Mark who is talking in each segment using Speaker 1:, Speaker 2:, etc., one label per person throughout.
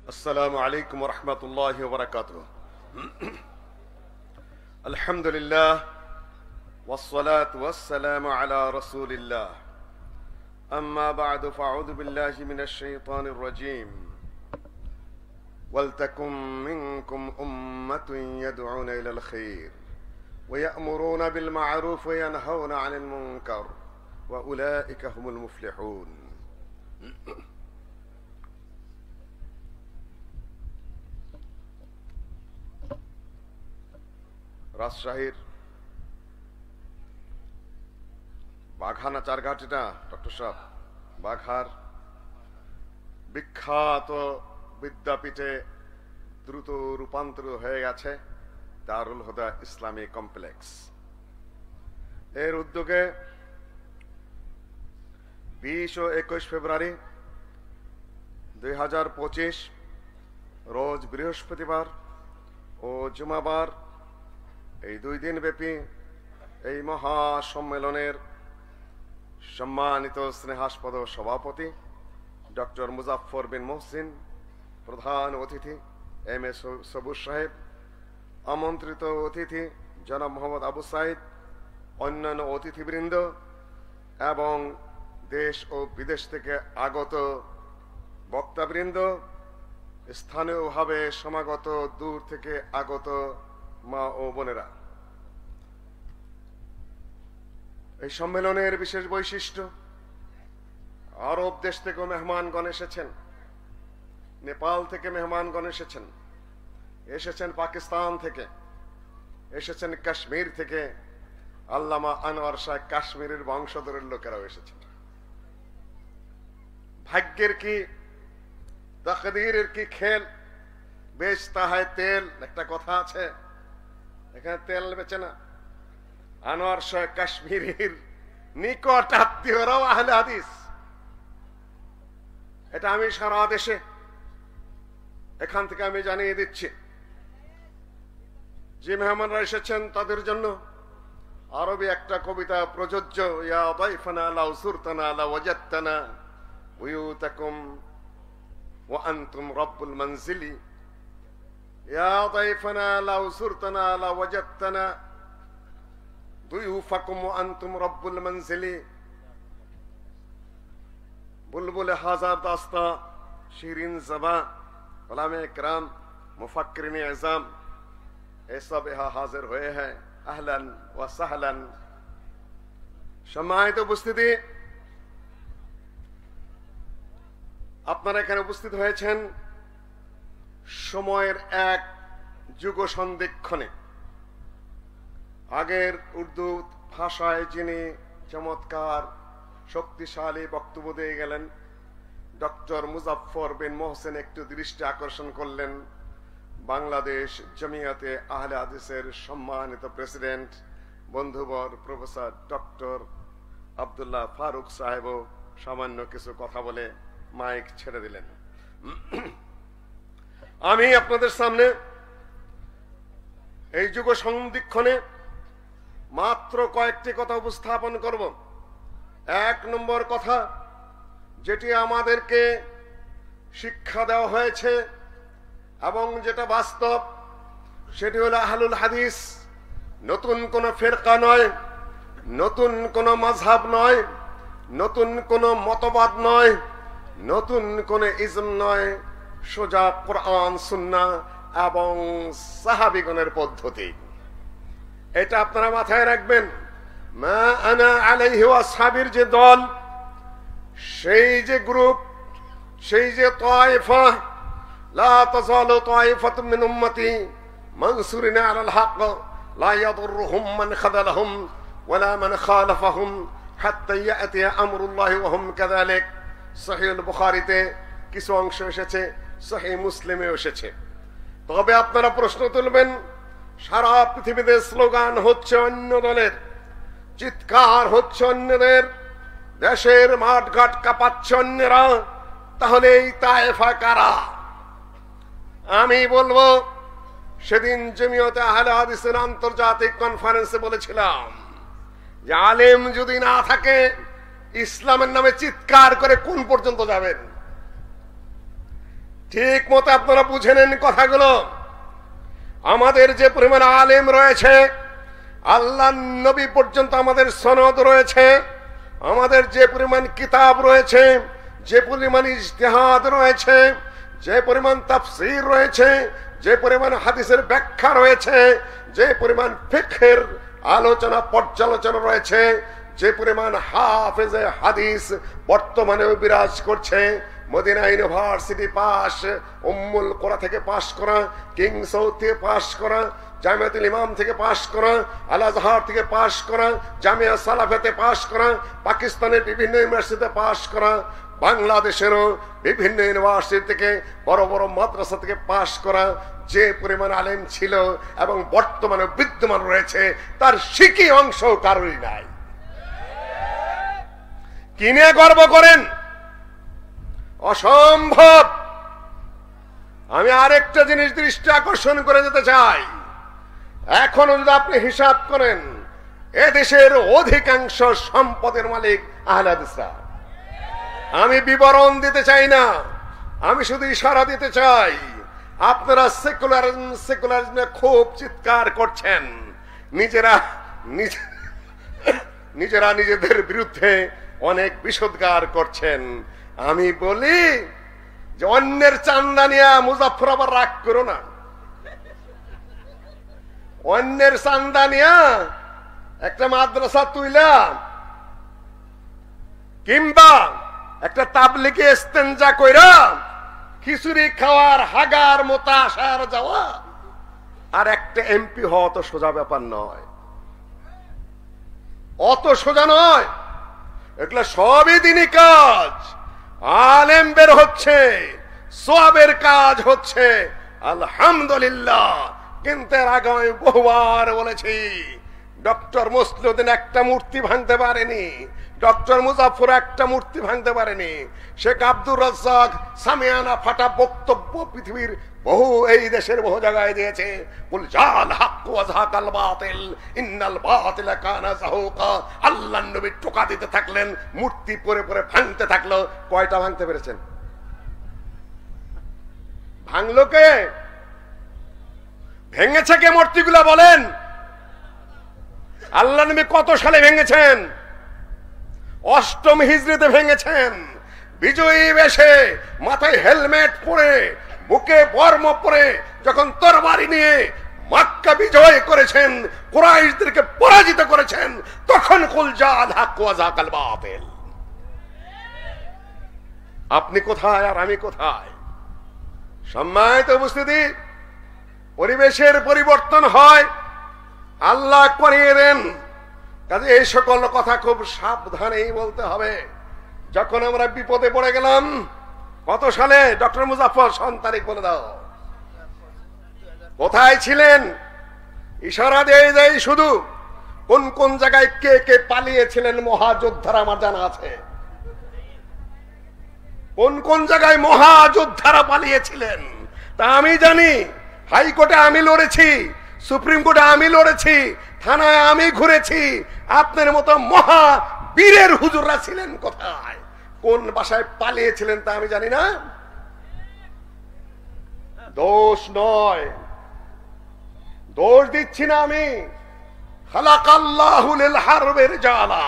Speaker 1: السلام عليكم ورحمة الله وبركاته. الحمد لله والصلاة والسلام على رسول الله. أما بعد فأعوذ بالله من الشيطان الرجيم. ولتكن منكم أمة يدعون إلى الخير ويأمرون بالمعروف وينهون عن المنكر وأولئك هم المفلحون. রাজশাহীর বাঘানা চারঘাটিটা ডক্টর সাহেব বাঘার বিখ্যাত বিদ্যাপীঠে দ্রুত রূপান্তরিত হয়ে গেছে দারুল হুদা ইসলামী কমপ্লেক্স। এর উদ্যোগে 20 ও 21 ফেব্রুয়ারি 2025 রোজ বৃহস্পতিবার ও জুমাবার এই 2 দিন ব্যাপী এই মহা সম্মেলনের সম্মানিত স্নেহাস্পদ সভাপতি ডক্টর মুজাফফর বিন মোহসিন, প্রধান অতিথি এম এ সবুজ সাহেব, আমন্ত্রিত অতিথি জনাব মোহাম্মদ আবু সাইদ, অন্যান্য অতিথিবৃন্দ এবং দেশ ও বিদেশ থেকে আগত বক্তাবৃন্দ, স্থানীয়ভাবে সমাগত দূর থেকে আগত মা ও বোনেরা, এই সম্মেলনের বিশেষ বৈশিষ্ট্য আরব দেশ থেকে মেহমানগণ এসেছেন, নেপাল থেকে মেহমানগণ এসেছেন পাকিস্তান থেকে, এসেছেন কাশ্মীর থেকে, আল্লামা আনোয়ার শাহ কাশ্মীরের বংশধরের লোকেরাও এসেছেন। ভাগ্যের কি তাকদীরের কি খেল, বেচতা হয় তেল, একটা কথা আছে, এখানে তেল বেচে না। আনোয়ার শাহ কাশ্মীরের নিকট আত্মীয়রাও আহলে হাদিস। এটা আমি সারা দেশে এখান থেকে আমি জানিয়ে দিচ্ছি। যে মেহমানরা এসেছেন তাদের জন্য আরবি একটা কবিতা প্রযোজ্য। ইয়া দাইফানা লাউ সুরতানা লাওয়াজাদতানা বুয়ুতাকুম ওয়া আনতুম রাব্বুল মানজিলি। ইয়া দাইফানা লাউ সুরতানা লাওয়াজাদতানা দুয়ুফাকুম ওয়া আনতুম রাব্বুল মানজিলি। বুলবুল হাজার দাস্তা, শিরিন জবা, उलमा इकराम, मुफक्किरीन एज़ाम, ये सब यहाँ हाजिर हुए हैं। अहलन व सहलन। সম্মানিত উপস্থিতি, আপনারা এখানে উপস্থিত হয়েছেন সময়ের এক যুগ সন্ধিক্ষণে। আগের উর্দু ভাষায় যিনি চমৎকার শক্তিশালী বক্তব্য দিয়ে গেলেন, ডক্টর মুজাফফর বিন মোহসেন একটু দৃষ্টি আকর্ষণ করলেন বাংলাদেশ জমিয়তে আহলে হাদিসের সম্মানিত প্রেসিডেন্ট বন্ধুবর প্রফেসর ডক্টর আব্দুল্লাহ ফারুক সাহেবও সামান্য কিছু কথা বলে মাইক ছেড়ে দিলেন। আমি আপনাদের সামনে এই যুগ সন্ধিক্ষণে মাত্র কয়েকটি কথা উপস্থাপন করব। 1 নম্বর কথা, যেটি আমাদেরকে শিক্ষা দেওয়া হয়েছে এবং যেটা বাস্তব, সেটি হলো আহলুল হাদিস নতুন কোন ফিরকা নয়, নতুন কোন মাযহাব নয়, নতুন কোন মতবাদ নয়, নতুন কোন ইজম নয়, সোজা কোরআন সুন্নাহ এবং সাহাবীগণের পদ্ধতি। এটা আপনারা মাথায় রাখবেন। মা আনা আলাইহি ওয়া আসহাবির যে দল, সেই যে গ্রুপ, সেই যে তায়েফা, লা তাযালু তায়েফাতুম মিন উম্মতি মানসুরিনা আলাল হক লা ইয়াদুররুহুম মান খাযালাহুম ওয়ালা মান খালাফাহুম হাত্তা ইয়াতি আমরুল্লাহি ওয়া হুম কাযালিক। সহিহুল বুখারীতে কিছু অংশ এসেছে, সহিহ মুসলিমেও এসেছে। তবে আপনারা প্রশ্ন তুলবেন, সারা পৃথিবীতে স্লোগান হচ্ছে অন্য দলের, চিৎকার হচ্ছে অন্যদের, দেশের মাঠঘাট কাঁপাচ্ছে অন্যরা, তাহলে এই তায়েফা কারা? আমি বলবো, সেদিন জমিয়তে আহলে হাদিসের আন্তর্জাতিক কনফারেন্সে বলেছিলাম যে আলেম যদি না থাকে ইসলামের নামে চিৎকার করে কোন পর্যন্ত যাবেন? ঠিক মতো আপনারা বুঝে নেন কথাগুলো। আমাদের যে পরিমাণ আলেম রয়েছে, আল্লাহ নবী পর্যন্ত আমাদের সনদ রয়েছে, আমাদের যে পরিমাণ কিতাব রয়েছে, যে পরিমাণ ইজতিহাদ রয়েছে, যে পরিমাণ তাফসীর রয়েছে, যে পরিমাণ হাদিসের ব্যাখ্যা রয়েছে, যে পরিমাণ ফিকহের আলোচনা পর্যালোচনা রয়েছে, যে পরিমাণ হাফেজে হাদিস বর্তমানেও বিরাজ করছে, মদিনা ইউনিভার্সিটি পাস, উম্মুল কোরা থেকে পাশ করা, কিং সৌদ থেকে পাশ করা, জামিয়াতুল ইমাম থেকে পাশ করা, আল আজহার থেকে পাশ করা, জামিয়া সালাফাতে পাশ করা, পাকিস্তানের বিভিন্ন ইউনিভার্সিটিতে পাশ করা, বাংলাদেশেরও বিভিন্ন ইউনিভার্সিটি থেকে বড় বড় মাদ্রাসা থেকে পাশ করা যে পরিমাণ আলেম ছিল এবং বর্তমানে বিদ্যমান রয়েছে, তার শিকি অংশ কারোরই নাই। কি নিয়ে গর্ব করেন? অসম্ভব। আমি আরেকটা জিনিস দৃষ্টি আকর্ষণ করে যেতে চাই। এখনো যদি আপনি হিসাব করেন, এদেশের অধিকাংশ সম্পদের মালিক আহলে হাদিসরা। আমি বিবরণ দিতে চাই না, আমি শুধু ইশারা দিতে চাই। আপনারা সেকুলারিজমে খুব চিৎকার করছেন, নিজেরা নিজেদের বিরুদ্ধে অনেক বিষোদ্গার করছেন। আমি বলি যে অন্যের চান্দা নিয়ে মুজাফফরাবাদ রাগ করো না। অন্যের চান্দা নিয়ে একটা মাদ্রাসা তুইলা কিংবা একটা তাবলিগে ইস্তেনজা কইরা খিচুড়ি খাওয়ার, হাগার মতো আসার যাওয়া আর একটা এমপি হওয়া তো সোজা ব্যাপার নয়, অত সোজা নয়। এগুলো সবই দিনই কাজ। আলেম বের হচ্ছে, সওয়াবের কাজ হচ্ছে, আলহামদুলিল্লাহ। কিন্তু এর আগে আমি বহুবার বলেছি, ডক্টর মুসলিউদ্দিন একটা মূর্তি ভাঙতে পারেনি, ডক্টর মুজাফফর একটা মূর্তি ভাঙতে পারেনি, শেখ আব্দুর রাজ্জাক সামিয়ানা ফাটা বক্তব্য পৃথিবীর বহু, এই দেশের বহু জায়গায় দিয়েছে। কুল জাল হক ওয়া যাহাকাল বাতিল ইন্নাল বাতিলা কানা যাহুকা। আল্লাহর নবী টোকা দিতে থাকলেন, মূর্তি পরে পরে ভাঙতে থাকলো। কয়টা ভাঙতে পেরেছেন? ভাঙলো কে? ভেঙেছে কে মূর্তিগুলা বলেন? আল্লাহর নবী কত সালে ভেঙেছেন? 8ম হিজরিতে ভেঙেছেন। বিজয়ী বেশে, মাথায় হেলমেট পরে, বুকে বর্ম পরে যখন তরবারি নিয়ে মক্কা বিজয় করেছেন, কুরাইশদেরকে পরাজিত করেছেন, তখন কুল জাল হক ওয়া যাহাকাল বাতিল। আপনি কোথায় আর আমি কোথায়? সম্মানিত উপস্থিতি, পরিবেশের পরিবর্তন হয়, আল্লাহ করিয়ে দেন। কাজে এই সকল কথা খুব সাবধানেই বলতে হবে। যখন আমরা বিপদে পড়ে গেলাম, কত সালে? ডক্টর মুজাফফর, সন তারিখ বলে দাও। কোথায় ছিলেন? ইশারা দিয়ে যাই শুধু। কোন কোন জায়গায় কে কে পালিয়েছিলেন মহাযোদ্ধারা আমার জানা আছে। কোন কোন জায়গায় মহাযোদ্ধারা পালিয়েছিলেন তা আমি জানি। হাইকোর্টে আমি লড়েছি, সুপ্রিম কোর্টে আমি লড়েছি, থানায় আমি ঘুরেছি। আপনার মতো মহা বীরের হুজুররা ছিলেন কোথায়? কোন বাসায় পালিয়েছিলেন তা আমি জানি না। দোষ নয়, দোষ দিচ্ছি না আমি। খালাকাল্লাহু লিল হারবির জালা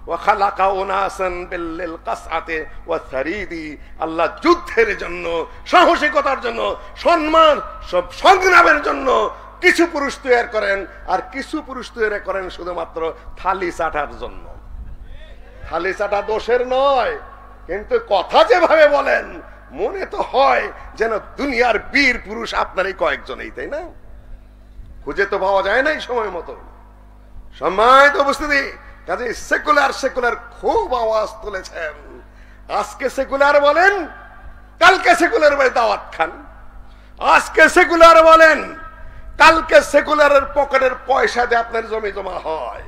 Speaker 1: ওয়া খালাকা উনাসান বিল কাসআতি ওয়া সারিদি। আল্লাহ যুদ্ধের জন্য, সাহসিকতার জন্য, সম্মান সব সংগ্রামের জন্য কিছু পুরুষ তৈরি করেন, আর কিছু পুরুষ তৈরি করেন শুধুমাত্র থালি চাটার জন্য। থালি চাটা দোষের নয়, কিন্তু কথা যেভাবে বলেন মনে তো হয় যেন দুনিয়ার বীর পুরুষ আপনারই কয়েকজনই, তাই না? খুঁজে তো পাওয়া যায় না এই সময় মতো। সম্মানিত উপস্থিতি, কাজে সেকুলার খুব আওয়াজ তুলেছেন। আজকে সেকুলার বলেন, কালকে সেকুলার বলে দাওয়াত খান। আজকে সেকুলার বলেন, কালকে সেকুলারের পকেটের পয়সা দিয়ে আপনার জমি জমা হয়।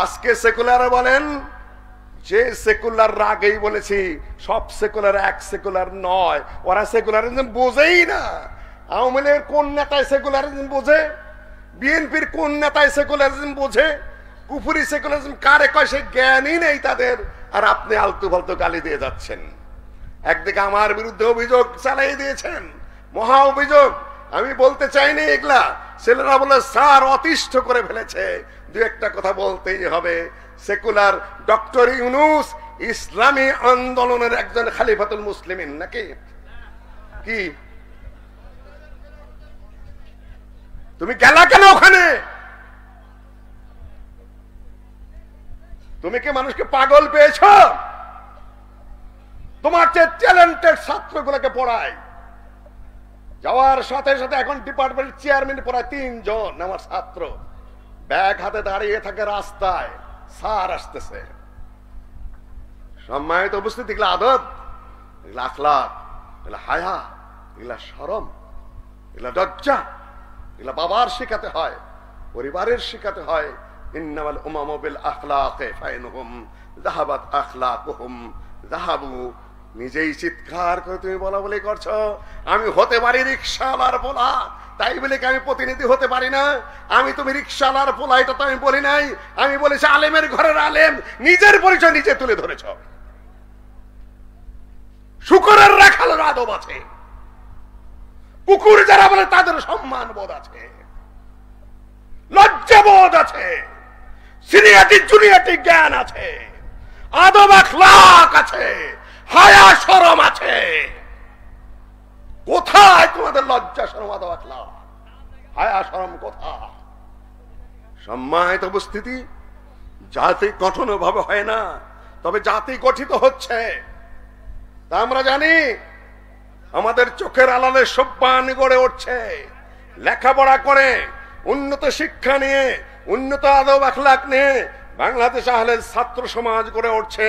Speaker 1: আজকে সেকুলার বলেন, যে সেকুলার আগেই বলেছি সব সেকুলার এক সেকুলার নয়। ওরা সেকুলারিজম বোঝেই না। আওয়ামী লীগের কোন নেতায় সেকুলারিজম বোঝে? বিএনপির কোন নেতায় সেকুলারিজম বোঝে? কুফুরি সেকুলারিজম কারে কয় সে জ্ঞানই নেই তাদের, আর আপনি আলতু ফালতু গালি দিয়ে যাচ্ছেন। একদিকে আমার বিরুদ্ধে অভিযোগ চালাই দিয়েছেন, মহা অভিযোগ। আমি বলতে চাইনি এগুলা, ছেলেরা বলে স্যার অতিষ্ঠ করে ফেলেছে। দু একটা কথা বলতেই হবে। সেকুলার ডক্টর ইউনূস ইসলামী আন্দোলনের একজন খলিফাতুল মুসলিমিন নাকি? কি তুমি গেলা কেন ওখানে? তুমি কি মানুষকে পাগল পেয়েছ? তোমার চেয়ে ট্যালেন্টেড ছাত্রগুলোকে পড়ায়, যাওয়ার সাথে সাথে এখন ডিপার্টমেন্ট চেয়ারম্যান পড়ায় 3 জন আমার ছাত্র, ব্যাগ হাতে দাঁড়িয়ে থাকে রাস্তায়, স্যার আসতেছে। সম্মানিত উপস্থিতি, এগুলা আদব, এগুলা আখলাক, এগুলা হায়া, এগুলা শরম, এগুলা লজ্জা, এগুলা বাবার শিখাতে হয়, পরিবারের শিখাতে হয়। ইন্নামাল উমামু বিল আখলাকি ফাইনহুম যাহাবাত আখলাকুহুম যাহাবু। নিজেই চিৎকার করে তুমি বলা বলি করছো আমি হতে পারি রিকশাওয়ালার পোলা, তাই বলে কি আমি প্রতিনিধি হতে পারি না? আমি তুমি রিকশাওয়ালার পোলা এটা তো আমি বলি নাই। আমি বলেছি আলেমের ঘরের আলেম, নিজের পরিচয় নিজে তুলে ধরেছ। শুকরের রাখালের আদব আছে, কুকুর যারা বলে তাদের সম্মান বোধ আছে, লজ্জাবোধ আছে, সিনিয়রিটি জুনিয়রিটি জ্ঞান আছে, আদব আখলাক আছে, হায়া শরম আছে। কোথায় তোমাদের লজ্জা শরম আদব আখলাক, হায়া শরম কোথায়? সম্মানিত উপস্থিতি, জাতি গঠন ভাবে হয় না, তবে জাতি গঠিত হচ্ছে তা আমরা জানি। আমাদের চোখের আড়ালে সব্বান গড়ে উঠছে, লেখাপড়া করে উন্নত শিক্ষা নিয়ে, উন্নত আদব আখলাক নিয়ে বাংলাদেশ আহলের ছাত্র সমাজ গড়ে উঠছে।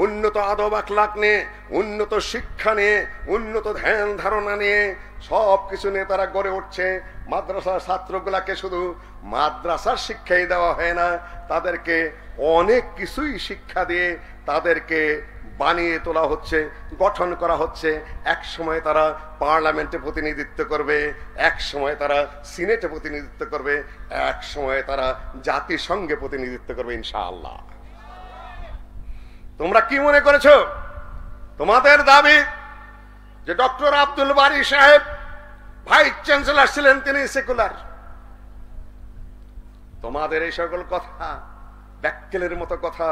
Speaker 1: উন্নত আদব আখলাক নিয়ে, উন্নত শিক্ষা নিয়ে, উন্নত ধ্যান ধারণা নিয়ে সবকিছু নিয়ে তারা গড়ে উঠছে। মাদ্রাসার ছাত্রগুলাকে শুধু মাদ্রাসার শিক্ষাই দেওয়া হয় না, তাদেরকে অনেক কিছুই শিক্ষা দিয়ে তাদেরকে বানিয়ে তোলা হচ্ছে, গঠন করা হচ্ছে। এক সময় তারা পার্লামেন্টে প্রতিনিধিত্ব করবে, এক সময় তারা সিনেটে প্রতিনিধিত্ব করবে, এক সময় তারা জাতিসংঘে প্রতিনিধিত্ব করবে ইনশাআল্লাহ। তোমরা কি মনে করেছো তোমাদের দাবি যে ডক্টর আব্দুল বারী সাহেব ভাইস চ্যান্সেলর ছিলেন, তিনি সেকুলার? তোমাদের এই সকল কথা, ব্যাককেলের মতো কথা,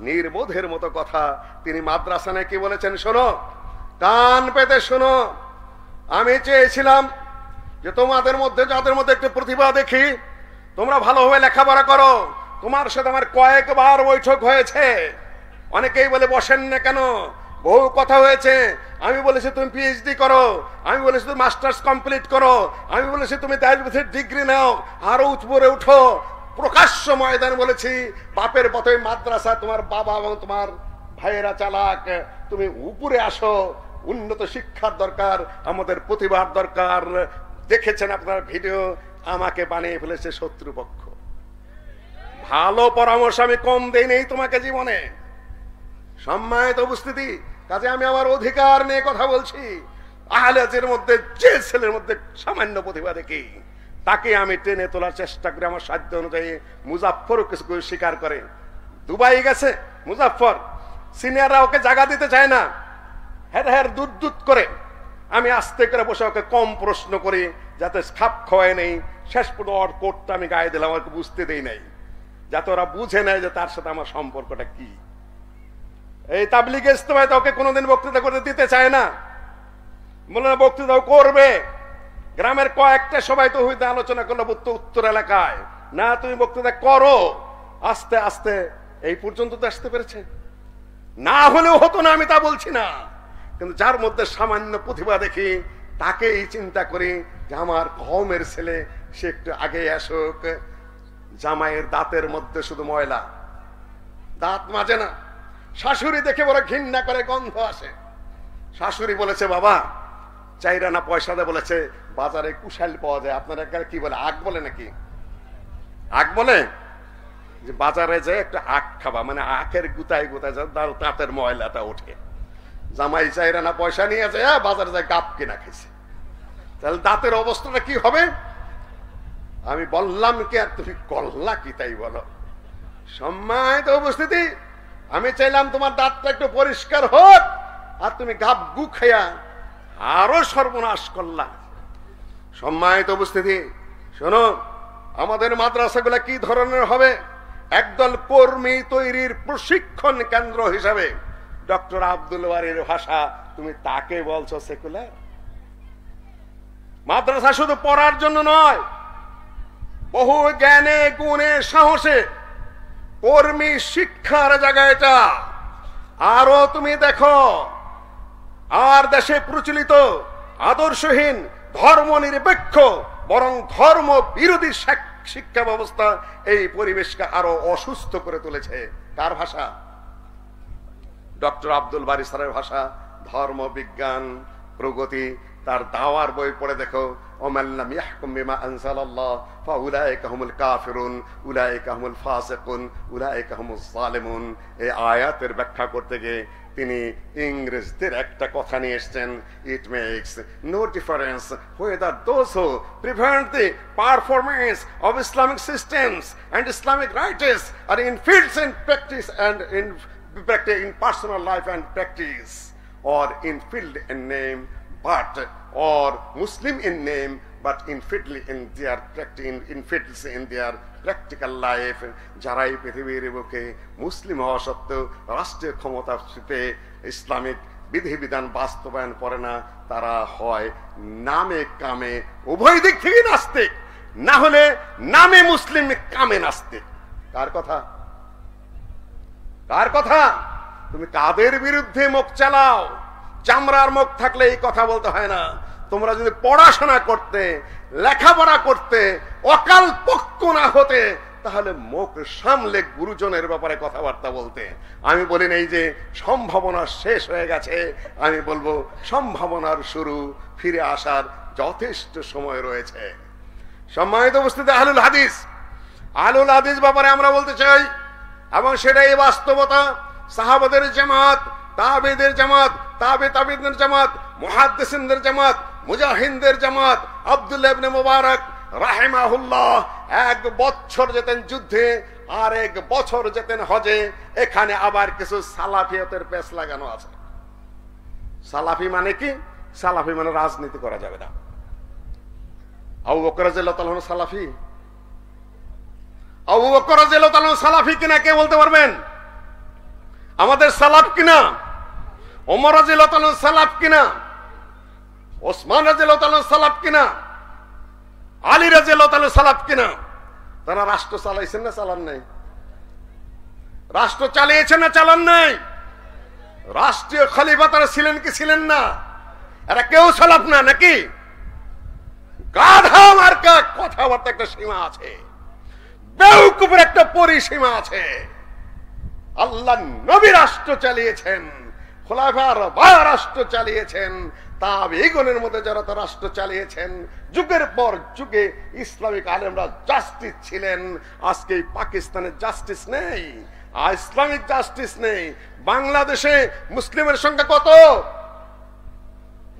Speaker 1: নির্বোধের মতো কথা। তিনি মাদ্রাসা নিয়ে কি বলেছেন শোনো, কান পেতে শোনো। আমি চেয়েছিলাম যে তোমাদের মধ্যে, যাদের মধ্যে একটু প্রতিভা দেখি, তোমরা ভালোভাবে লেখাপড়া করো। তোমার সাথে আমার কয়েকবার বৈঠক হয়েছে। অনেকেই বলে বসেন না কেন, বহু কথা হয়েছে। আমি বলেছি তুমি পিএইচডি করো, আমি বলেছি তুমি মাস্টার্স কমপ্লিট করো, আমি বলেছি তুমি 10 বছরের ডিগ্রি নাও, আরো উপরে উঠো। প্রকাশ্য ময়দান বলেছি বাপের পথে মাদ্রাসা, তোমার বাবা এবং তোমার ভাইয়েরা চালাক, তুমি উপরে আসো। উন্নত শিক্ষার দরকার, আমাদের প্রতিভার দরকার। দেখেছেন আপনার ভিডিও, আমাকে বানিয়ে ফেলেছে শত্রুপক্ষ। ভালো পরামর্শ আমি কম দেই নেই তোমাকে জীবনে। সম্মানিত উপস্থিতি, কাজে আমি আমার অধিকার নিয়ে কথা বলছি। আহলের মধ্যে যে ছেলের মধ্যে সামান্য প্রতিভা দেখি, তাকে আমি টেনে তোলার চেষ্টা করি আমার সাধ্য অনুযায়ী। মুজাফফরও কিছু স্বীকার করে, দুবাই গেছে মুজাফফর, সিনিয়ররা ওকে জায়গা দিতে চায় না, হ্যাঁ দুধ দুধ করে। আমি আস্তে করে বসে ওকে কম প্রশ্ন করি, যাতে খাপ খাওয়ায় নেই। শেষ পর্যন্ত কোটটা আমি গায়ে দিলাম, আমাকে বুঝতে দেই নাই, যাতে ওরা বুঝে নেয় যে তার সাথে আমার সম্পর্কটা কি। এই তাবলিগ ইজতেমায় ওকে কোনোদিন বক্তৃতা করতে দিতে চায় না, বলে না বক্তৃতাও করবে। গ্রামের কয়েকটা সবাই তো হইতে আলোচনা করলো উত্তর এলাকায়, না তুমি বক্তৃতা করো। আস্তে আস্তে এই পর্যন্ত তো আসতে পেরেছে। না হলেও হতো না, আমি তা বলছি না, কিন্তু যার মধ্যে সামান্য প্রতিভা দেখি তাকে এই চিন্তা করি যে আমার কওমের ছেলে, সে একটু আগে আসুক। জামাইয়ের দাঁতের মধ্যে শুধু ময়লা, দাঁত মাজে না। শাশুড়ি দেখে বড় ঘৃণা করে, গন্ধ আসে। শাশুড়ি বলেছে বাবা চাইরানা পয়সা দেয়, বলেছে বাজারে কুশাল পাওয়া যায়। আপনারা কি বলে, আখ বলে নাকি? আখ বলে যে বাজারে যে একটা আখ খাবা, মানে আখের গুতায় গুতায় দাঁতের ময়লাটা ওঠে। জামাই চাইরানা পয়সা নিয়ে যায় বাজারে যায় গাপ কিনা খেয়েছে, তাহলে দাঁতের অবস্থাটা কি হবে? আমি বললাম কি আর তুমি করলা কি তাই বলো? সম্মানিত উপস্থিতি, আমি চাইলাম তোমার দাঁতটা একটু পরিষ্কার হোক, আর তুমি গাব গু খাইয়া আরো সর্বনাশ করলা। সম্মানিত উপস্থিতি, শোনো, আমাদের মাদ্রাসাগুলা কি ধরনের হবে? একদল কর্মী তৈরির প্রশিক্ষণ কেন্দ্র হিসাবে ডক্টর আব্দুল বারীর ভাষা, তুমি তাকে বলছো সেকুলার? মাদ্রাসা শুধু পড়ার জন্য নয়, বহু জ্ঞানে গুণে সাহসে কর্মী শিক্ষার জায়গা এটা। আরো তুমি দেখো, আর দেশে প্রচলিত আদর্শহীন ধর্ম নিরপেক্ষ বরং ধর্ম বিরোধী শিক্ষা ব্যবস্থা এই পরিবেশকে আরো অসুস্থ করে তুলেছে। কার ভাষা? ডক্টর আব্দুল বারী স্যারের ভাষা। ধর্ম বিজ্ঞান প্রগতি, তার দাওয়ার বই পড়ে দেখো, ওমাল্লাম ইয়াহকুম বিমা আনজালাল্লাহ ফাউলাইকা হুমুল কাফিরুন উলাইকা হুমুল ফাসিকুন উলাইকা হুমুজ জালিমুন। এই আয়াতের ব্যাখ্যা করতে গিয়ে তিনি ইংরেজদের একটা কথা নিয়ে এসেছেন, it makes no difference whether those who prevent the performance of Islamic systems and Islamic rites are infidels in practice and in personal life and practice, or infidel in name but or Muslim in name but infidel in their infidels in their practical life. যারাই পৃথিবীর বুকে মুসলিম হওয়া সত্ত্বেও রাষ্ট্রীয় ক্ষমতা পেয়ে Islamic বিধিবিধান বাস্তবায়ন করে না, তারা হয় নামে কামে উভয় দিক থেকে নাস্তিক, না হলে নামে মুসলিম কামে নাস্তিক। কার কথা? কার কথা? তুমি কাদের বিরুদ্ধে মুখ চালাও? চামড়ার মুখ থাকলে এই কথা বলতে হয় না। তোমরা যদি পড়াশোনা করতে, লেখাপড়া করতে, অকাল পক্ষ না হতে, তাহলে মুখ সামলে গুরুজনের ব্যাপারে কথাবার্তা বলতে। আমি বলি এই যে সম্ভাবনা শেষ হয়ে গেছে, আমি বলবো সম্ভাবনার শুরু, ফিরে আসার যথেষ্ট সময় রয়েছে। সম্মানিত উপস্থিতি, আহলুল হাদিস, আহলুল হাদিস ব্যাপারে আমরা বলতে চাই, এবং সেটাই বাস্তবতা। সাহাবাদের জামাত, তাবেদের জামাত, তাবেদের জামাত, মুহাদ্দিসিনদের জামাত, মুজাহিদদের জামাত, আব্দুল্লাহ ইবনে মুবারক রাহিমাহুল্লাহ 1 বছর যেতেন যুদ্ধে, আর 1 বছর যেতেন হজে। এখানে আবার কিছু সালাফিয়তের পেশ লাগানো আছে। সালাফি মানে কি? সালাফি মানে রাজনীতি করা যাবে না। আবু বকর রাদিয়াল্লাহু তাআলা সালাফি? আবু বকর রাদিয়াল্লাহু তাআলা সালাফি কিনা কে বলতে পারবেন? আমাদের সালাফ কিনা? ওমর রাদিয়াল্লাহু তাআলা সালাফ কিনা? ওসমান রাদিয়াল্লাহু তাআলা সালাফ কিনা? আলী রাদিয়াল্লাহু তাআলা সালাফ কিনা? তারা রাষ্ট্র চালাইছেন না চালান নাই? রাষ্ট্র চালিয়েছেন না চালান নাই? রাষ্ট্রীয় খলিফা তারা ছিলেন কি ছিলেন না? এরা কেউ সালাফ না নাকি? গাধা মার্কা কথাবার্তা একটা সীমা আছে, বেউকুফের একটা পরিসীমা আছে। আল্লাহ নবী রাষ্ট্র চালিয়েছেন, খোলাফা রাশিদিন রাষ্ট্র চালিয়েছেন, তাবেঈগণের মধ্যে যারা তো রাষ্ট্র চালিয়েছেন, যুগের পর যুগে ইসলামিক আলেমরা জাস্টিস ছিলেন। আজকে পাকিস্তানের জাস্টিস নেই, ইসলামিক জাস্টিস নেই। বাংলাদেশে মুসলিমের সংখ্যা কত?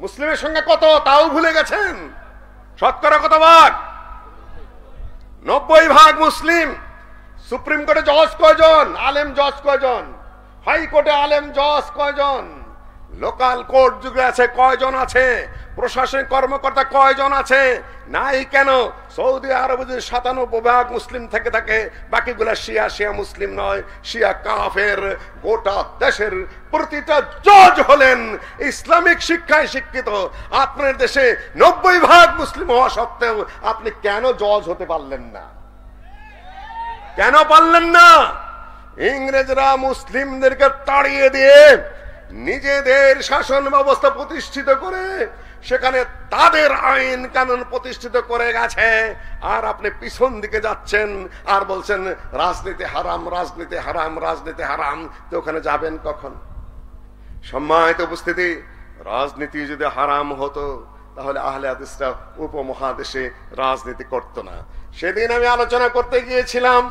Speaker 1: মুসলিমের সংখ্যা কত তাও ভুলে গেছেন? শতকরা কত ভাগ? 90% মুসলিম। সুপ্রিম কোর্টে জজ কয়জন? আলেম জজ কয়জন? হাইকোর্টে আলেম জজ কয়জন? লোকাল কোর্ট যুগে আছে কয়জন আছে? প্রশাসনিক কর্মকর্তা কয়জন আছে? নাই কেন? সৌদি আরবে যদি 97% মুসলিম থেকে থাকে, বাকিগুলা শিয়া, শিয়া মুসলিম নয়, শিয়া কাফের। গোটা দেশের প্রতিটা জজ হলেন ইসলামিক শিক্ষায় শিক্ষিত। আপনার দেশে 90% মুসলিম হওয়া সত্ত্বেও আপনি কেন জজ হতে পারলেন না? কেন পারলেন না? ইংরেজরা মুসলিমদেরকে তাড়িয়ে দিয়ে নিজেদের শাসন ব্যবস্থা প্রতিষ্ঠিত করে সেখানে তাদের আইন কানুন প্রতিষ্ঠিত করে গেছে, আর আপনি পিছন দিকে যাচ্ছেন আর বলছেন রাজনীতি হারাম, রাজনীতি হারাম, রাজনীতি হারাম। তো ওখানে যাবেন কখন? সম্মানিত উপস্থিতি, রাজনীতি যদি হারাম হতো তাহলে আহলে হাদিসরা উপমহাদেশে রাজনীতি করতো না। সেদিন আমি আলোচনা করতে গিয়েছিলাম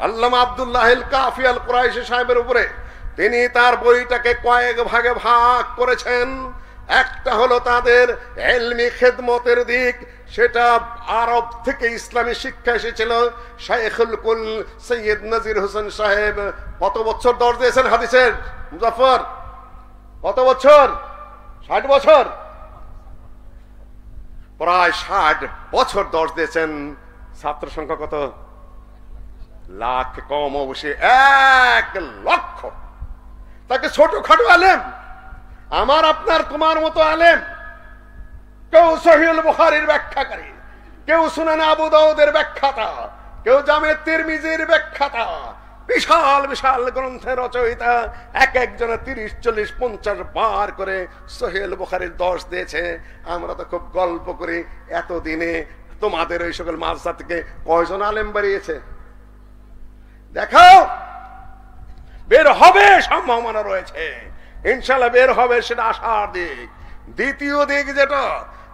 Speaker 1: আল্লামা আব্দুল্লাহ আল কাফি আল কুরাইশি সাহেবের উপরে। তিনি তার বইটাকে কয়েক ভাগে ভাগ করেছেন। একটা হলো তাদের ইলমি খেদমতের দিক, সেটা আরব থেকে ইসলামী শিক্ষা এসেছিল। শাইখুল কুল সৈয়দ নজির হোসেন সাহেব কত বছর দর্জ দিয়েছেন হাদিসের? মুজাফফর কত বছর? 60 বছর, প্রায় 60 বছর দর্শ দিয়েছেন। ছাত্র সংখ্যা কত? লাখ কম, অবশ্যই 1 লক্ষ। তাকে ছোটখাটো আলেম, আমার আপনার তোমার মতো আলেম, কেউ সহিহুল বুখারীর ব্যাখ্যাকারী, কেউ সুনান আবু দাউদের ব্যাখ্যাতা, কেউ জামে তিরমিজির ব্যাখ্যাতা, বিশাল বিশাল গ্রন্থের রচয়িতা, এক একজনে 30, 40, 50 বার করে সহিহুল বুখারীর দর্শ দিয়েছে। আমরা তো খুব গল্প করি। এতদিনে তোমাদের ওই সকল মাদ্রাসা থেকে কয়জন আলেম বেরিয়েছে? দেখাও। বের হবে, সম্ভাবনা রয়েছে, ইনশাআল্লাহ বের হবে, সেটা আশার দিক। দ্বিতীয় দিক যেটা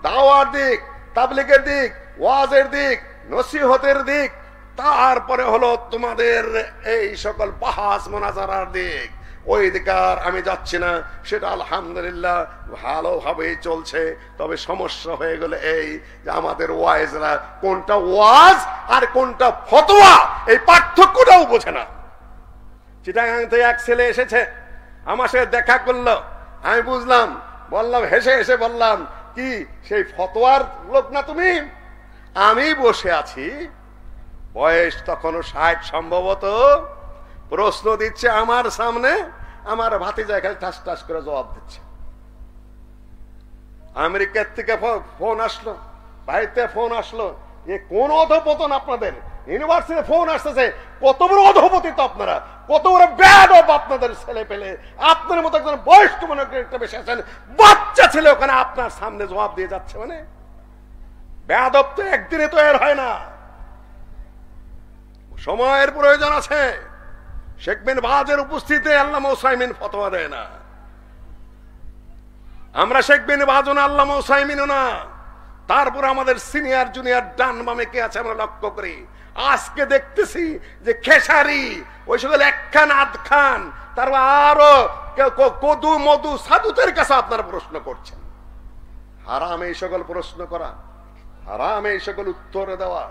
Speaker 1: দাওয়ার দিক, তাবলীগের দিক, ওয়াজের দিক, নসিহতের দিক, তারপরে হলো তোমাদের এই সকল বাহাস মুনাজারার দিক। ওই দিকে আর আমি যাচ্ছি না, সেটা আলহামদুলিল্লাহ ভালোভাবেই চলছে। তবে সমস্যা হয়ে গেল এই যে আমাদের ওয়াইজরা কোনটা ওয়াজ আর কোনটা ফতোয়া এই পার্থক্যটাও বোঝে না। চিটাগাং থেকে এক ছেলে এসেছে, আমার সাথে দেখা করলো, আমি বুঝলাম, বললাম, হেসে হেসে বললাম, কি সেই ফতোয়ার লোক না তুমি? আমি বসে আছি, বয়স তখনও 60 সম্ভবত, প্রশ্ন দিচ্ছে আমার সামনে, আমার ভাতিজা খালি ঠাস ঠাস করে জবাব দিচ্ছে। আমেরিকার থেকে ফোন আসলো, বাড়িতে ফোন আসলো, এ কোন অধপতন আপনাদের, ইউনিভার্সিটি ফোন আসতেছে, কত বড় অধপতি তো আপনারা, কত বড় বেয়াদব আপনাদের ছেলে পেলে, আপনার মতো একজন বয়স্ক মনে একটা বেশি আছেন, বাচ্চা ছেলে ওখানে আপনার সামনে জবাব দিয়ে যাচ্ছে। মানে বেয়াদব তো একদিনে তো এর হয় না, সময়ের প্রয়োজন আছে। শেখ বিন বাজের উপস্থিতিতে আল্লামা উসাইমিন ফতোয়া দেয় না। আমরা শেখ বিন বাজও না, আল্লামা উসাইমিনও না। তারপর আমাদের সিনিয়র জুনিয়র ডান বামে কে আছে আমরা লক্ষ্য করি। আজকে দেখতেছি যে খেসারি, ওই সকল এক খান আধ খান, তারপর আরো কদু মধু সাধুদের কাছে আপনারা প্রশ্ন করছেন। হারাম এই সকল প্রশ্ন করা, হারাম এই সকল উত্তর দেওয়া।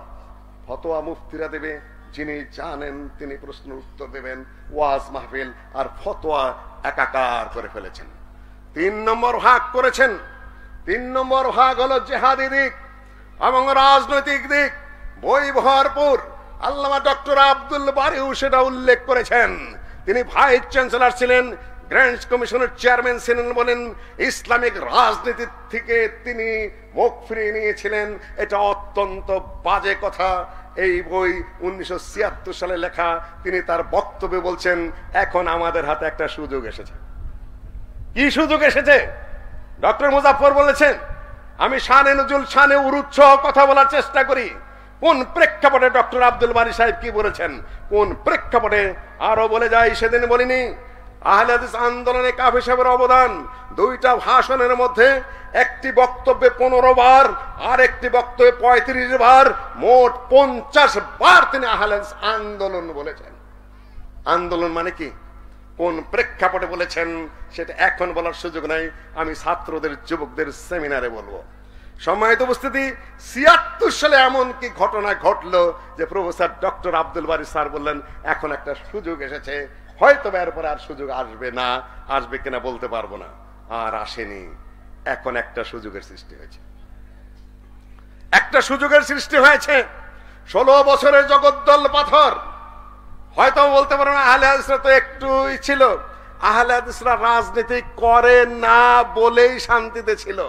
Speaker 1: ফতোয়া মুফতিরা দেবে, যিনি জানেন তিনি প্রশ্ন উত্তর দেবেন। ওয়াজ মাহফিল আর ফতোয়া একাকার করে ফেলেছেন। 3 নম্বর ভাগ করেছেন। 3 নম্বর ভাগ হলো জিহাদি দিক এবং রাজনৈতিক দিক, বই ভরপুর। আল্লামা ডক্টর আব্দুল বারিও সেটা উল্লেখ করেছেন। তিনি ভাইস চ্যান্সেলর ছিলেন, গ্র্যান্ড কমিশনের চেয়ারম্যান ছিলেন, বলেন ইসলামিক রাজনীতি থেকে তিনি মুখ ফিরিয়ে নিয়েছিলেন। এটা অত্যন্ত বাজে কথা। এই বই 1976 সালে লেখা। তিনি তার বক্তব্যে বলছেন, এখন আমাদের হাতে একটা সুযোগ এসেছে। কি সুযোগ এসেছে? ডক্টর মুজাফফর বলেছেন, আমি শানে নজরুল, শানে উরুচ্ছ কথা বলার চেষ্টা করি। কোন প্রেক্ষাপটে ডক্টর আব্দুল বারী সাহেব কি বলেছেন, কোন প্রেক্ষাপটে আরো বলে যাই, সেদিন বলিনি। আহলে হাদিস আন্দোলনে কাফি সাহেবের অবদান, 2টা ভাষণের মধ্যে একটি বক্তব্যে 15 বার আর একটি বক্তব্যে 35 বার, মোট 50 বার তিনি আহলে হাদিস আন্দোলন বলেছেন। আন্দোলন মানে কি, কোন প্রেক্ষাপটে বলেছেন সেটা এখন বলার সুযোগ নাই, আমি ছাত্রদের যুবকদের সেমিনারে বলবো। সম্মানিত উপস্থিতি, 76 সালে এমন কি ঘটনা ঘটলো যে প্রফেসর ডক্টর আব্দুল বারী স্যার বললেন, এখন একটা সুযোগ এসেছে, হয়তো এরপরে আর সুযোগ আসবে না, আসবে কিনা বলতে পারবো না। আর আসেনি, এখন একটা সুযোগের সৃষ্টি হয়েছে। একটা সুযোগের সৃষ্টি হয়েছে। 16 বছরের জগদ্দল পাথর, হয়তো বলতে পারো না আহলে হাদিসরা তো একটুই ছিল, আহলে হাদিসরা রাজনীতি করে না বলেই শান্তিতে ছিল।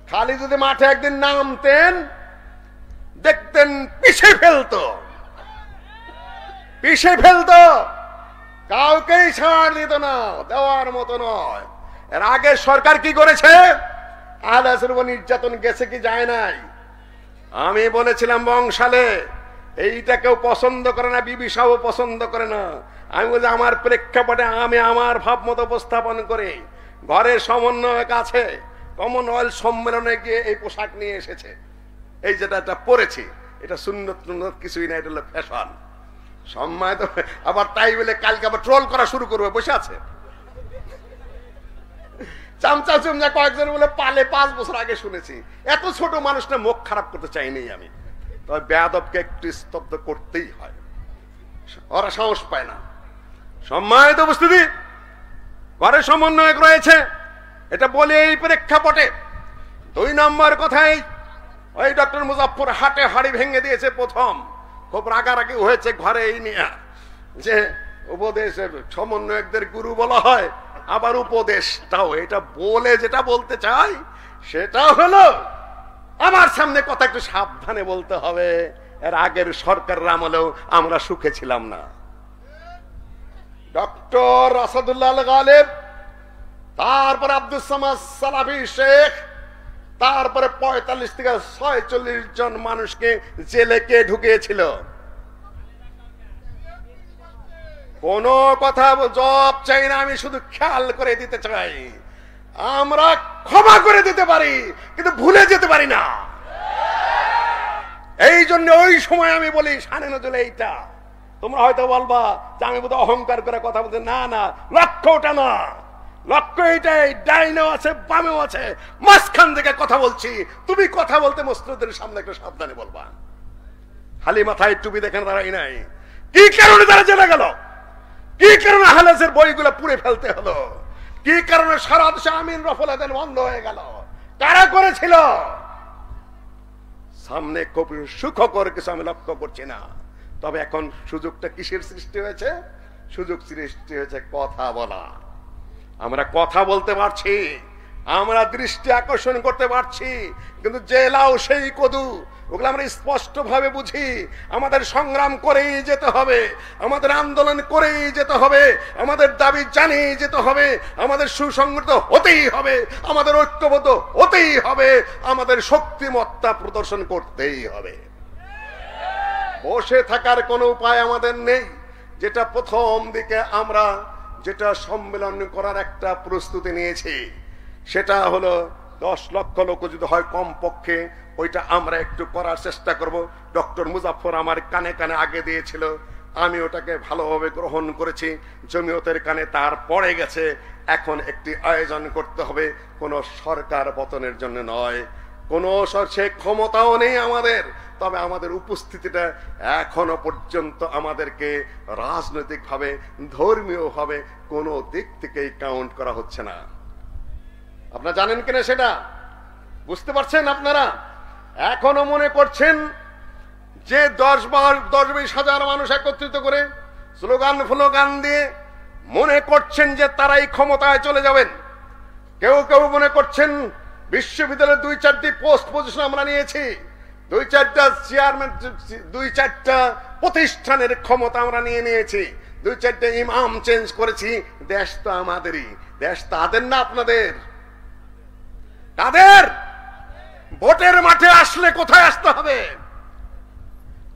Speaker 1: খালি যদি মাঠে একদিন নামতেন, দেখতেন পিষে ফেলতো, পিষে ফেলতো, কাউকেই ছাড় দিত না, দেওয়ার মতো নয়। এর আগে সরকার কি করেছে? আহলে হাদিসের উপর নির্যাতন গেছে কি যায় নাই? আমি বলেছিলাম বংশালে, এইটা কেউ পছন্দ করে না, বিবি সাহেব পছন্দ করে না। আমি বলছি আমার প্রেক্ষাপটে আমি আমার ভাব মতো উপস্থাপন করি। ঘরের সমন্বয়ক আছে, কমনওয়েলথ সম্মেলনে গিয়ে এই পোশাক নিয়ে এসেছে, এই যেটা পরেছি, এটা সুন্নত কিছুই না, এটা হলো ফ্যাশন। সম্মানিত, আবার তাই বলে কালকে আবার ট্রোল করা শুরু করবে, বসে আছে চামচা চুমচা কয়েকজন বলে পালে 5 বছর আগে শুনেছি। এত ছোট মানুষটা মুখ খারাপ করতে চাইনি আমি, তবে বেয়াদবকে একটু স্তব্ধ করতেই হয়, ওরা সাহস পায় না। সম্মানিত উপস্থিতি, ঘরে সমন্বয়ক রয়েছে, এটা বলে এই প্রেক্ষাপটে 2 নম্বর কথাই ওই ডক্টর মুজাফফর হাটে হাড়ি ভেঙে দিয়েছে। প্রথম খুব রাগারাগি হয়েছে ঘরে এই নিয়ে যে উপদেশের সমন্বয়কদের গুরু বলা হয়, আবার উপদেশটাও। এটা বলে যেটা বলতে চাই সেটা হলো আমার সামনে কথা একটু সাবধানে বলতে হবে। এর আগের সরকারের আমলেও আমরা সুখে ছিলাম না। ডক্টর আসাদুল্লাহ আল গালেব, তারপরে আব্দুল সামাদ সালাফি শেখ, তারপরে 45 থেকে 46 জন মানুষকে জেলে কে ঢুকিয়েছিল? কোন কথা জবাব চাই না, আমি শুধু খেয়াল করে দিতে চাই আমরা ক্ষমা করে দিতে পারি কিন্তু ভুলে যেতে পারি না। এই জন্য ওই সময় আমি বলি শানে নজরুল এইটা। তোমরা হয়তো বলবা যে আমি বোধহয় অহংকার করে কথা বলতে, না না, লক্ষ্য ওটা না, লক্ষ্য এইটাই, ডাইনেও আছে বামেও আছে, মাঝখান থেকে কথা বলছি। তুমি কথা বলতে মসজিদের সামনে একটু সাবধানে বলবা। খালি মাথায় টুপি দেখেন দাঁড়াই নাই। কি কারণে তারা জেলে গেল? কি কারণে হালাসের বইগুলো পুড়ে ফেলতে হলো? কি কারণে সারা দেশে আমিন রফল আদান বন্ধ হয়ে গেল? কারা করেছিল? সামনে খুব সুখকর কিছু আমি লক্ষ্য করছি না। তবে এখন সুযোগটা কিসের সৃষ্টি হয়েছে? সুযোগ সৃষ্টি হয়েছে কথা বলা। আমরা কথা বলতে পারছি, আমরা দৃষ্টি আকর্ষণ করতে পারছি, কিন্তু যে লাউ সেই কদু ওগুলো আমরা স্পষ্ট ভাবে বুঝি। আমাদের সংগ্রাম করেই যেতে হবে, আমাদের আন্দোলন করেই যেতে হবে, আমাদের দাবি জানিয়ে যেতে হবে, আমাদের সুসংগঠিত হতেই হবে, আমাদের ঐক্যবদ্ধ হতেই হবে, আমাদের শক্তিমত্তা প্রদর্শন করতেই হবে। বসে থাকার কোনো উপায় আমাদের নেই। যেটা প্রথম দিকে আমরা যেটা সম্মেলন করার একটা প্রস্তুতি নিয়েছি সেটা হলো 10 লক্ষ লোক যদি হয় কমপক্ষে, ওইটা আমরা একটু করার চেষ্টা করব। ডক্টর মুজাফফর আমার কানে কানে আগে দিয়েছিল, আমি ওটাকে ভালোভাবে গ্রহণ করেছি। জমিয়তের কানে তার পড়ে গেছে। এখন একটি আয়োজন করতে হবে, কোনো সরকার পতনের জন্য নয়, কোনো সে ক্ষমতাও নেই আমাদের। তবে আমাদের উপস্থিতিটা এখনো পর্যন্ত আমাদেরকে রাজনৈতিকভাবে ধর্মীয়ভাবে কোনো দিক থেকেই কাউন্ট করা হচ্ছে না। আপনারা জানেন কিনা সেটা বুঝতে পারছেন? আপনারা এখনো মনে করছেন যে 10-20 হাজার মানুষ একত্রিত করে স্লোগান ফ্লোগান দিয়ে মনে করছেন যে তারাই ক্ষমতায় চলে যাবেন। কেউ কেউ মনে করছেন বিশ্ববিদ্যালয়ের 2-4টি পোস্ট পজিশন আমরা নিয়েছি, 2-4টা চেয়ারম্যান, 2-4টা প্রতিষ্ঠানের ক্ষমতা আমরা নিয়েছি, 2-4টা ইমাম চেঞ্জ করেছি। দেশ তো আমাদেরই, দেশ তাদের না আপনাদের। তাদের ভোটের মাঠে আসলে কোথায় আসতে হবে?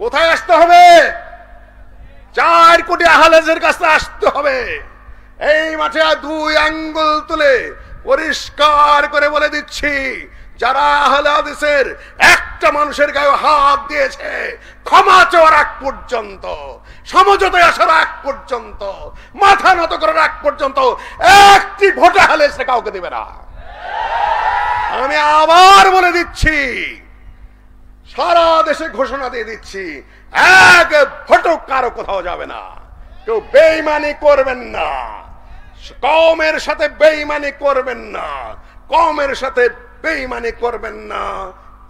Speaker 1: কোথায় আসতে হবে? 4 কোটি আহলেজের কাছে আসতে হবে। এই মাঠে 2 আঙ্গুল তুলে পরিষ্কার করে বলে দিচ্ছি, যারা আহলে হাদিসের একটা মানুষের গায়ে হাত দিয়েছে, ক্ষমা চাওয়ার আগ পর্যন্ত, সমঝোতায় আসার আগ পর্যন্ত, মাথা নত করার আগ পর্যন্ত একটি ভোট আহলে হাদিস কাউকে দেবে না। আমি আবার বলে দিচ্ছি, সারা দেশে ঘোষণা দিয়ে দিচ্ছি, এক ভোটও কারো কোথাও যাবে না। কেউ বেঈমানি করবেন না, কওমের সাথে বেঈমানি করবেন না, কওমের সাথে বেঈমানি করবেন না,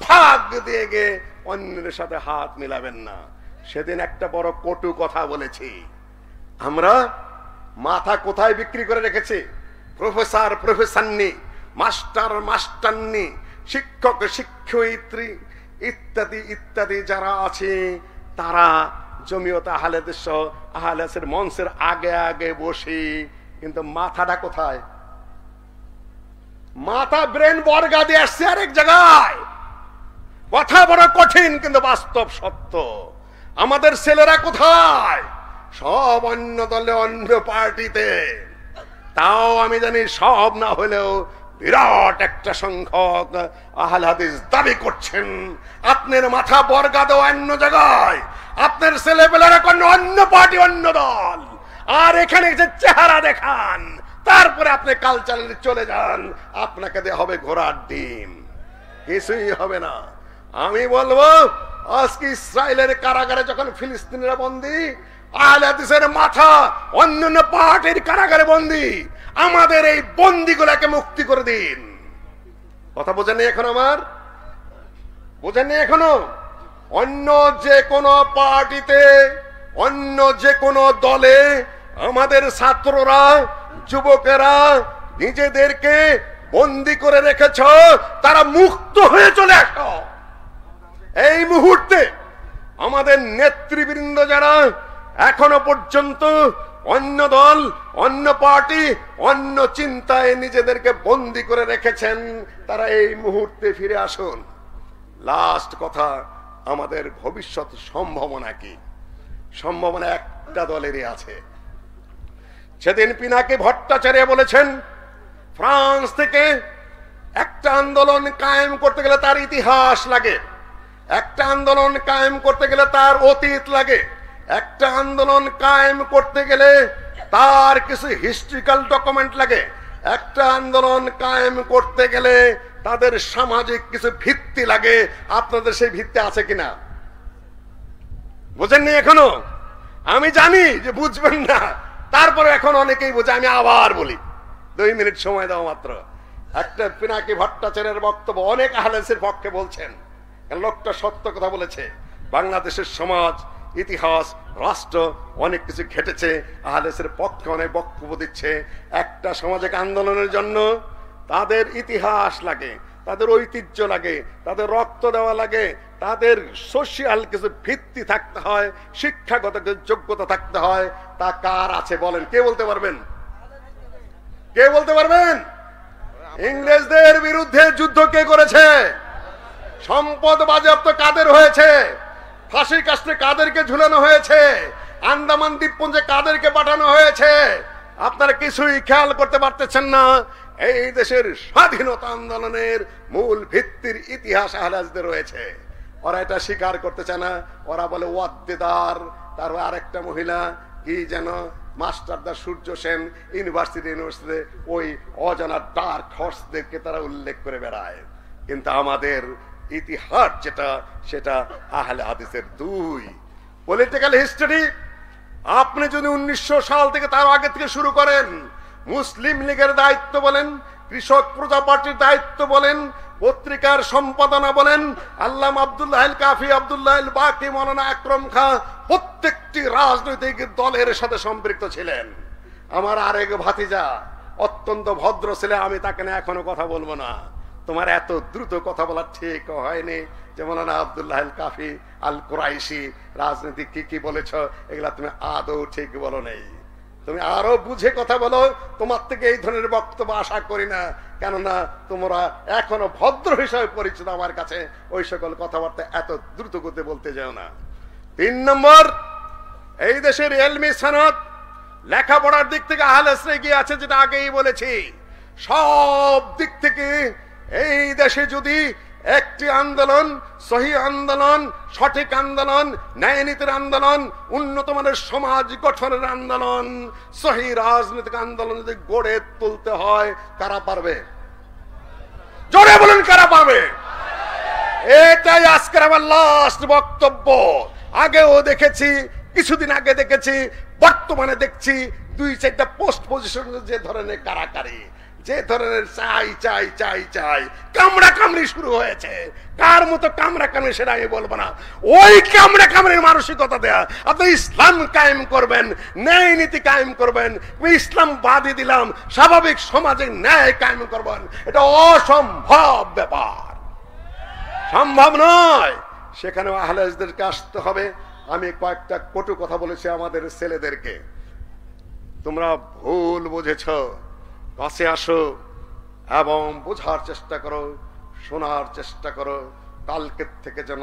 Speaker 1: ভাগ দিয়ে গিয়ে অন্যের সাথে হাত মিলাবেন না। সেদিন একটা বড় কটু কথা বলেছি। আমরা মাথা কোথায় বিক্রি করে রেখেছি? প্রফেসর প্রফেসরনি, মাস্টার মাস্টারনি, শিক্ষক শিক্ষয়িত্রী ইত্যাদি ইত্যাদি যারা আছে তারা জমিয়ত আহলে হাদিস আহলে হাদিসের মঞ্চের আগে আগে বসে, কিন্তু মাথাটা কোথায়? মাথা ব্রেন বর্গা দিয়ে আসছে আরেক জায়গায়। কথা বড় কঠিন কিন্তু বাস্তব সত্য। আমাদের ছেলেরা কোথায়? সব অন্য দলে, অন্য পার্টিতে। তাও আমি জানি সব না হলেও বিরাট একটা সংখ্যক আহলে হাদিস দাবি করছেন। আপনার মাথা বর্গা দেওয়া অন্য জায়গায়, আপনার ছেলেপেলেরা কোন অন্য পার্টি, অন্য দল, আর এখানে যে চেহারা দেখান, তারপরে আপনি কালচারে চলে যান, আপনাকে দেওয়া হবে ঘোড়ার ডিম, কিছুই হবে না। আমি বলবো আজকে ইসরায়েলের কারাগারে যখন ফিলিস্তিনিরা বন্দী, আহলে হাদিসের মাথা অন্যান্য পার্টির কারাগারে বন্দী, আমাদের এই বন্দীগুলোকে মুক্তি করে দিন। কথা বোঝেননি এখন? আমার বোঝেননি এখনো? অন্য যে কোনো পার্টিতে, অন্য যে কোনো দলে আমাদের ছাত্ররা, যুবকেরা নিজেদেরকে বন্দী করে রেখেছ, তারা মুক্ত হয়ে চলে আসো। এই মুহূর্তে আমাদের নেতৃবৃন্দ যারা এখনো পর্যন্ত অন্য দল, অন্য পার্টি, অন্য চিন্তায় নিজেদেরকে বন্দী করে রেখেছেন, তারা এই মুহূর্তে ফিরে আসুন। লাস্ট কথা, আমাদের ভবিষ্যৎ সম্ভাবনা কি? সম্ভাবনা একটা দলেরই আছে। সেদিন পিনাকি ভট্টাচার্য বলেছেন, ফ্রান্স থেকে একটা আন্দোলন কায়েম করতে গেলে তার ইতিহাস লাগে, একটা আন্দোলন কায়েম করতে গেলে তার অতীত লাগে, একটা আন্দোলন কায়েম করতে গেলে তার কিছু হিস্ট্রিক্যাল ডকুমেন্ট লাগে, একটা আন্দোলন কায়েম করতে গেলে তাদের সামাজিক কিছু ভিত্তি লাগে। আপনাদের সেই ভিত্তি আছে কিনা? বুঝেননি এখনো? আমি জানি যে বুঝবেন না, তারপরে এখন অনেকেই বুঝে। আমি আবার বলি, 2 মিনিট সময় দাও মাত্র। একটা পিনাকি ভট্টাচার্যের বক্তব্য অনেক আহলে হাদিসের পক্ষে বলছেন, লোকটা সত্য কথা বলেছে। বাংলাদেশের সমাজ, ইতিহাস, রাষ্ট্র অনেক কিছু ঘটেছে, আহলে হাদিসের পক্ষে অনেক বক্তব্য দিচ্ছে। একটা সামাজিক আন্দোলনের জন্য তাদের ইতিহাস লাগে, তাদের ঐতিহ্য লাগে, তাদের রক্ত দেওয়া লাগে, তাদের সোশিয়াল কিছু ভিত্তি থাকতে হয়, শিক্ষাগত কিছু যোগ্যতা থাকতে হয়। তা কার আছে বলেন? কে বলতে পারবেন? কে বলতে পারবেন? ইংরেজদের বিরুদ্ধে যুদ্ধ কে করেছে? সম্পদ বাজেয়াপ্ত কাদের হয়েছে? ফাঁসির কাস্টে কাদেরকে ঝুলানো হয়েছে? আন্দামান দ্বীপপুঞ্জে কাদেরকে পাঠানো হয়েছে? আপনারা কিছুই খেয়াল করতে পারতেছেন না। এই দেশের স্বাধীনতা আন্দোলনের মূল ভিত্তির ইতিহাস আহলে হাদিসদের রয়েছে। ওরা এটা স্বীকার করতে চায় না। ওরা বলে ওয়াদ্দেদার, তার আরেকটা মহিলা কি যেন মাস্টারদা সূর্য সেন, ইউনিভার্সিটিতে ওই অজানা ডার্ক হর্সদেরকে তারা উল্লেখ করে বেড়ায়। কিন্তু আমাদের ইতিহাস যেটা, সেটা আহলে হাদিসের 2 পলিটিক্যাল হিস্টরি। আপনি যদি 1900 সাল থেকে তার আগে থেকে শুরু করেন, মুসলিম লীগের দায়িত্ব বলেন, কৃষক প্রজা পার্টির দায়িত্ব বলেন, পত্রিকার সম্পাদনা বলেন, আল্লামা আব্দুল্লাহ আল কাফি, আব্দুল্লাহ আল বাকি, মৌলানা আকরম খাঁ প্রত্যেকটি রাজনৈতিক দলের সাথে সম্পৃক্ত ছিলেন। আমার আরেক ভাতিজা অত্যন্ত ভদ্র ছেলে, আমি তাকে না এখনো কথা বলবো না। তোমার এত দ্রুত কথা বলা ঠিক হয়নি। যে মৌলানা আব্দুল্লাহ আল কাফি আল কুরাইশি রাজনীতি কি কি বলেছ, এগুলা তুমি আদৌ ঠিক বলো নেই। তুমি আরো বুঝে কথা বলো। তোমার থেকে এই ধরনের বক্তব্য আশা করি না, কেননা তোমরা এখনো ভদ্র হিসাবে পরিচিত আমার কাছে। ওই সকল কথাবার্তা এত দ্রুত গতিতে বলতে যাও না। 3 নম্বর, এই দেশের এলমি সনদ, লেখাপড়ার দিক থেকে আহলে হাদিসরা এগিয়ে আছে, যেটা আগেই বলেছি। সব দিক থেকে এই দেশে যদি একটি আন্দোলন, সহি আন্দোলন, সঠিক আন্দোলন, ন্যায় নীতির আন্দোলন, উন্নত মানের সমাজ গঠনের আন্দোলন, সহি রাজনৈতিক আন্দোলন যদি গড়ে তুলতে হয়, কারা পারবে? জোরে বলুন, কারা পারবে? এটাই আজকের আমার লাস্ট বক্তব্য। আগেও দেখেছি, কিছুদিন আগে দেখেছি, বর্তমানে দেখছি 2-4টা পোস্ট পজিশন যে ধরনের কারাকারি, যে ধরনের চাই চাই চাই চাই কামড়া কামড়ি শুরু হয়েছে। কার মতো কামড়া কামড়ি সেটা আমি বলবো না। ওই কামড়া কামড়ির মানসিকতা দেয়া, আপনি ইসলাম কায়েম করবেন, ন্যায় নীতি কায়েম করবেন, ইসলাম বাদই দিলাম, স্বাভাবিক সমাজে ন্যায় কায়েম করবেন, এটা অসম্ভব ব্যাপার, সম্ভব নয়। সেখানে আহলে হাদিসদেরকে আসতে হবে। আমি কয়েকটা কটু কথা বলেছি আমাদের ছেলেদেরকে, তোমরা ভুল বুঝেছ, কাছে আসো এবং বোঝার চেষ্টা করো, শোনার চেষ্টা করো। কালকের থেকে যেন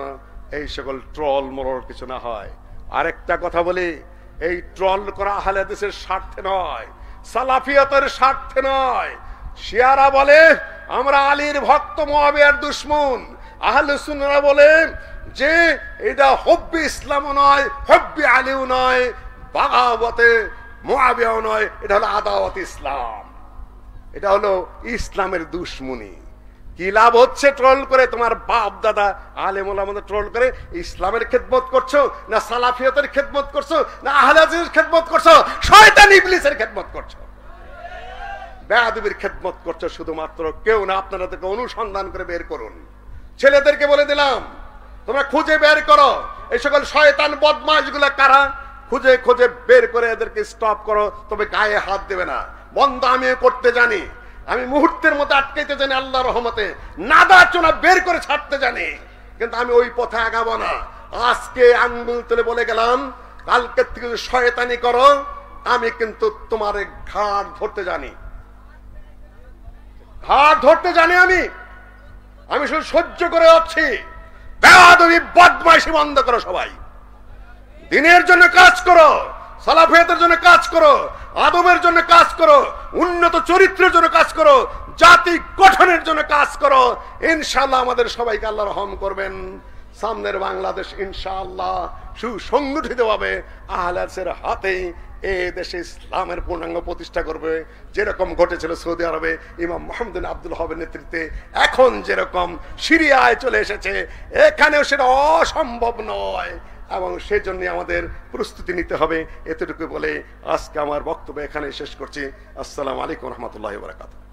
Speaker 1: এই সকল ট্রল মরল কিছু না হয়। আরেকটা কথা বলি, এই ট্রল করা আহলে হাদিসের স্বার্থে নয়, সালাফিয়তের স্বার্থে নয়। শিয়ারা বলে আমরা আলীর ভক্ত, মুআবিয়ার দুশমন। আহলে সুন্নাহরা বলে যে এটা হব্বি ইসলামও নয়, হব্বি আলীও নয়, বাগাবতে মুআবিয়াও নয়, এটা হলো আদাওয়াত ইসলাম, এটা হলো ইসলামের দুশমনি। কি লাভ হচ্ছে ট্রোল করে? তোমার বাপ দাদা আলেম ওলামাদের ট্রোল করে ইসলামের খেদমত করছো, না সালাফিয়তের খেদমত করছো, না আহলে হাদিসের খেদমত করছো, শয়তান ইবলিসের খেদমত করছো, বেয়াদবির খেদমত করছো শুধুমাত্র। কেউ না, আপনারা থেকে অনুসন্ধান করে বের করুন। ছেলেদেরকে বলে দিলাম, তোমরা খুঁজে বের করো এই সকল শয়তান বদমাশ গুলা কারা, খুঁজে খুঁজে বের করে এদেরকে স্টপ করো। তবে গায়ে হাত দেবে না। বন্ধ আমিও করতে জানি, আমি মুহূর্তের মধ্যে আটকাইতে জানি, আল্লাহর রহমতে নাদা চোনা বের করে ছাড়তে জানি, কিন্তু আমি ওই পথে আগাবো না। আজকে আঙ্গুল তুলে বলে গেলাম, কালকে থেকে শয়তানি করো, আমি কিন্তু তোমার ঘাট ধরতে জানি, ঘাট ধরতে জানি। আমি শুধু সহ্য করে যাচ্ছি। বেয়াদবি বদমাইশি বন্ধ করো সবাই। দিনের জন্য কাজ করো, সালাফিয়াতের জন্য কাজ করো, আদমের জন্য কাজ করো, উন্নত চরিত্রের জন্য কাজ করো, জাতি গঠনের জন্য কাজ করো। ইনশাআল্লাহ আমাদের সবাইকে আল্লাহ রহম করবেন। সামনের বাংলাদেশ ইনশাআল্লাহ সুসংগঠিত ভাবে আহলে হাদিসের হাতে এই দেশে ইসলামের পূর্ণাঙ্গ প্রতিষ্ঠা করবে। যেরকম ঘটেছিল সৌদি আরবে ইমাম মুহাম্মদ বিন আব্দুল ওয়াহাবের নেতৃত্বে, এখন যেরকম সিরিয়ায় চলে এসেছে, এখানেও সেটা অসম্ভব নয়, এবং সেই জন্য আমাদের প্রস্তুতি নিতে হবে। এতটুকু বলে আজকে আমার বক্তব্য এখানে শেষ করছি। আসসালামু আলাইকুম ওয়া রাহমাতুল্লাহি ওয়া বারাকাতুহু।